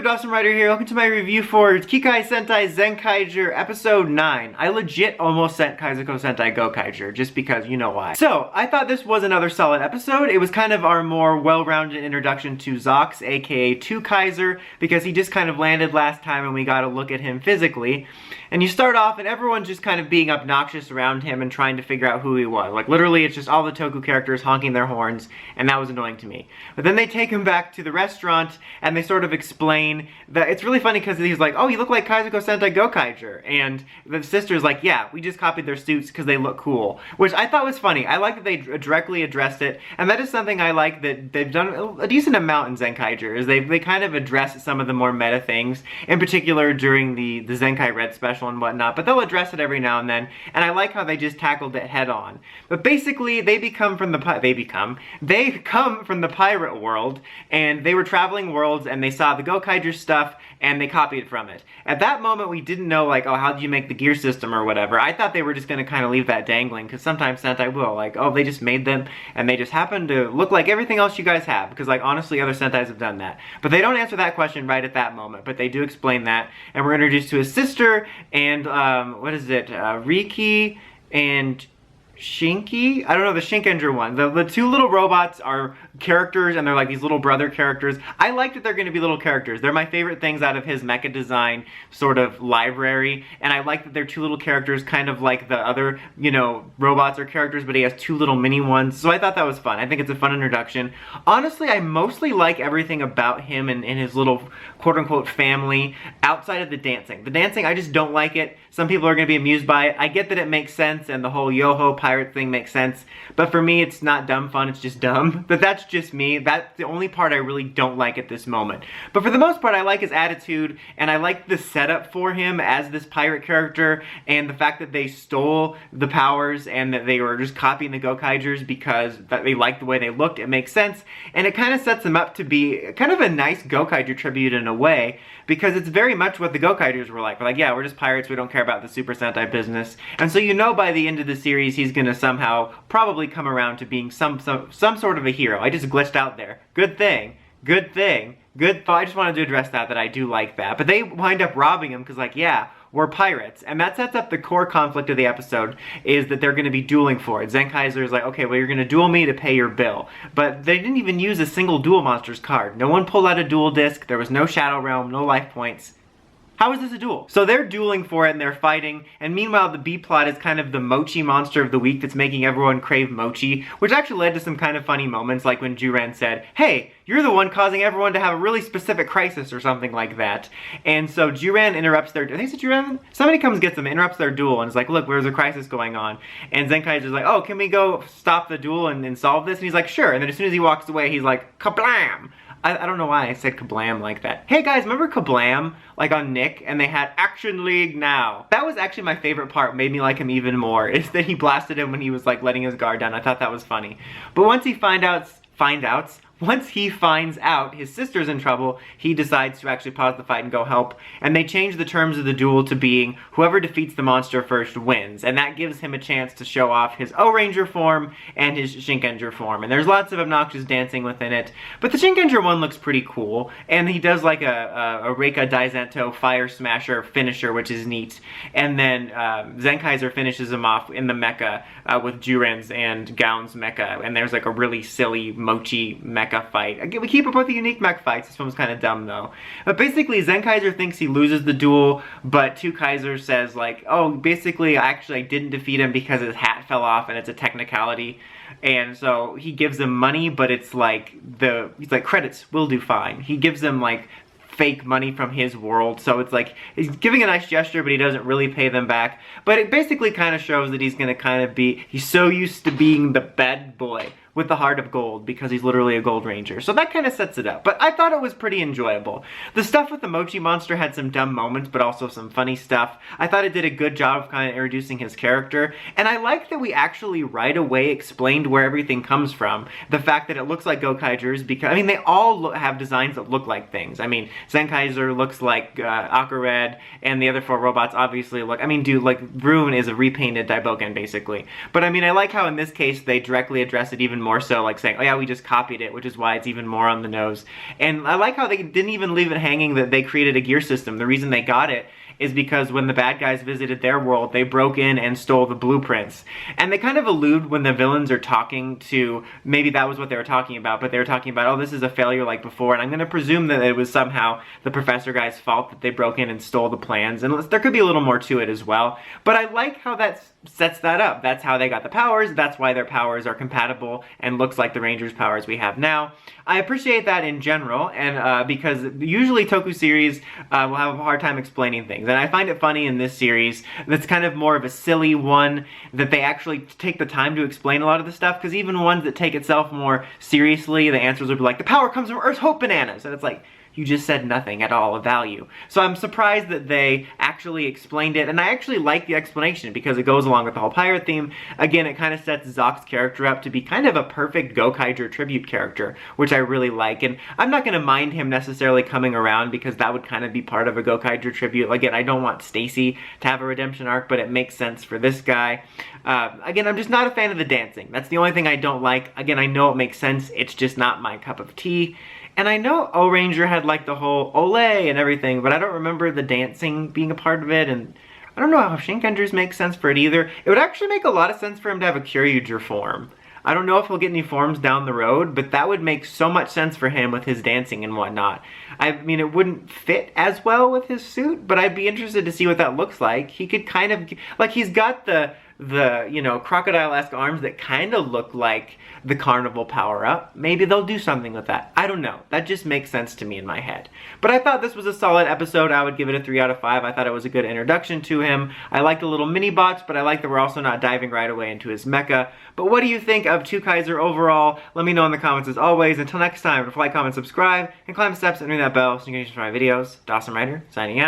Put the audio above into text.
YouTube, Dawson Rider here. Welcome to my review for Kikai Sentai Zenkaiger Episode 9. I legit almost sent Kaizuko Sentai Gokaiger, just because you know why. So, I thought this was another solid episode. It was kind of our more well-rounded introduction to Zox, aka TwoKaiser, because he just kind of landed last time and we got to look at him physically. And you start off and everyone's just kind of being obnoxious around him and trying to figure out who he was. Like, literally, it's just all the Toku characters honking their horns, and that was annoying to me. But then they take him back to the restaurant, and they sort of explain that it's really funny because he's like, oh, you look like Kaizuko Sentai Gokaiger. And the sister's like, yeah, we just copied their suits because they look cool. Which I thought was funny. I like that they directly addressed it, and that is something I like that they've done a decent amount in Zenkaiger, is they kind of address some of the more meta things, in particular during the Zenkai Red special and whatnot, but they'll address it every now and then, and I like how they just tackled it head on. But basically, they come from the pirate world, and they were traveling worlds, and they saw the Gokaiger stuff, and they copied from it. At that moment, we didn't know, like, oh, how did you make the gear system or whatever. I thought they were just gonna kind of leave that dangling, because sometimes Sentai will, like, oh, they just made them, and they just happen to look like everything else you guys have, because, like, honestly, other Sentais have done that. But they don't answer that question right at that moment, but they do explain that, and we're introduced to his sister, and, what is it, Riki and Shinky? I don't know, the Shinkenger one. The two little robots are characters, and they're like these little brother characters. I like that they're going to be little characters. They're my favorite things out of his mecha design sort of library, and I like that they're two little characters, kind of like the other, you know, robots or characters, but he has two little mini ones, so I thought that was fun. I think it's a fun introduction. Honestly, I mostly like everything about him and his little quote-unquote family outside of the dancing. The dancing, I just don't like it. Some people are going to be amused by it. I get that it makes sense, and the whole yo-ho pirate thing makes sense, but for me, it's not dumb fun, it's just dumb. But that's just me. That's the only part I really don't like at this moment. But for the most part, I like his attitude, and I like the setup for him as this pirate character, and the fact that they stole the powers, and that they were just copying the Gokaigers because they liked the way they looked. It makes sense, and it kind of sets them up to be kind of a nice Gokaiger tribute in a way, because it's very much what the Gokaigers were like. We're like, yeah, we're just pirates, we don't care about the Super Sentai business. And so you know by the end of the series, he's gonna somehow probably come around to being some sort of a hero. I just glitched out there. Good thing. Good thing. Good thought. I just wanted to address that I do like that. But they wind up robbing him because, like, yeah, we're pirates. And that sets up the core conflict of the episode, is that they're going to be dueling for it. Zenkaiser is like, okay, well, you're going to duel me to pay your bill. But they didn't even use a single Duel Monsters card. No one pulled out a duel disc. There was no Shadow Realm, no life points. How is this a duel? So they're dueling for it and they're fighting, and meanwhile the B-plot is kind of the mochi monster of the week that's making everyone crave mochi, which actually led to some kind of funny moments, like when Juran said, hey, you're the one causing everyone to have a really specific crisis or something like that. And so Juran interrupts their, I think it's Juran? Somebody comes gets them, interrupts their duel, and is like, look, there's a crisis going on. And Zenkaiser's like, oh, can we go stop the duel and solve this? And he's like, sure. And then as soon as he walks away, he's like, kablam! I don't know why I said kablam like that. Hey guys, remember Kablam? Like on Nick, and they had Action League Now. That was actually my favorite part, made me like him even more, is that he blasted him when he was like letting his guard down. I thought that was funny. But once he once he finds out his sister's in trouble, he decides to actually pause the fight and go help. And they change the terms of the duel to being whoever defeats the monster first wins. And that gives him a chance to show off his Ohranger form and his Shinkenger form. And there's lots of obnoxious dancing within it. But the Shinkenger one looks pretty cool. And he does like a Reika Daizento Fire Smasher finisher, which is neat. And then Zenkaiser finishes him off in the mecha with Juran's and Gaon's mecha. And there's like a really silly mochi mecha fight. We keep up with the unique mech fights. This one's kind of dumb though. But basically, Zenkaiser thinks he loses the duel, but TwoKaiser says like, oh, basically, actually, I didn't defeat him because his hat fell off and it's a technicality. And so he gives him money, but it's like he's like, credits will do fine. He gives them like fake money from his world, so it's like he's giving a nice gesture, but he doesn't really pay them back. But it basically kind of shows that he's gonna kind of be, he's so used to being the bad boy with the heart of gold because he's literally a gold ranger. So that kind of sets it up. But I thought it was pretty enjoyable. The stuff with the mochi monster had some dumb moments, but also some funny stuff. I thought it did a good job of kind of introducing his character. And I like that we actually right away explained where everything comes from. The fact that it looks like Gokaigers, because, I mean, they all have designs that look like things. I mean, Zenkaiser looks like Akared, and the other four robots obviously look, I mean, dude, like, Rune is a repainted Daiboken, basically. But I mean, I like how in this case they directly address it even more so like saying, oh yeah, we just copied it, which is why it's even more on the nose. And I like how they didn't even leave it hanging that they created a gear system. The reason they got it is because when the bad guys visited their world, they broke in and stole the blueprints. And they kind of allude when the villains are talking to, maybe that was what they were talking about, but they were talking about, oh, this is a failure like before, and I'm going to presume that it was somehow the professor guy's fault that they broke in and stole the plans, and there could be a little more to it as well. But I like how that sets that up. That's how they got the powers, that's why their powers are compatible and looks like the Rangers' powers we have now. I appreciate that in general, and because usually Toku series will have a hard time explaining things. And I find it funny in this series that's kind of more of a silly one that they actually take the time to explain a lot of the stuff, because even ones that take itself more seriously, the answers would be like, the power comes from Earth's Hope Bananas, and it's like, you just said nothing at all of value. So I'm surprised that they actually explained it, and I actually like the explanation because it goes along with the whole pirate theme. Again, it kind of sets Zock's character up to be kind of a perfect Gokaiger tribute character, which I really like, and I'm not going to mind him necessarily coming around because that would kind of be part of a Gokaiger tribute. Again, I don't want Stacy to have a redemption arc, but it makes sense for this guy. Again, I'm just not a fan of the dancing. That's the only thing I don't like. Again, I know it makes sense, it's just not my cup of tea. And I know Ohranger had like the whole ole and everything, but I don't remember the dancing being a part of it, and I don't know how Shinkenger's make sense for it either. It would actually make a lot of sense for him to have a Kyryuger form. I don't know if he'll get any forms down the road, but that would make so much sense for him with his dancing and whatnot. I mean, it wouldn't fit as well with his suit, but I'd be interested to see what that looks like. He could kind of, like, he's got the you know, crocodile-esque arms that kind of look like the carnival power-up. Maybe they'll do something with that. I don't know. That just makes sense to me in my head. But I thought this was a solid episode. I would give it a 3 out of 5. I thought it was a good introduction to him. I like the little mini-bots, but I like that we're also not diving right away into his mecha. But what do you think of TwoKaiser overall? Let me know in the comments as always. Until next time, like, comment, subscribe, and climb the steps and ring that bell so you can get my videos. Dawson Ryder, signing out.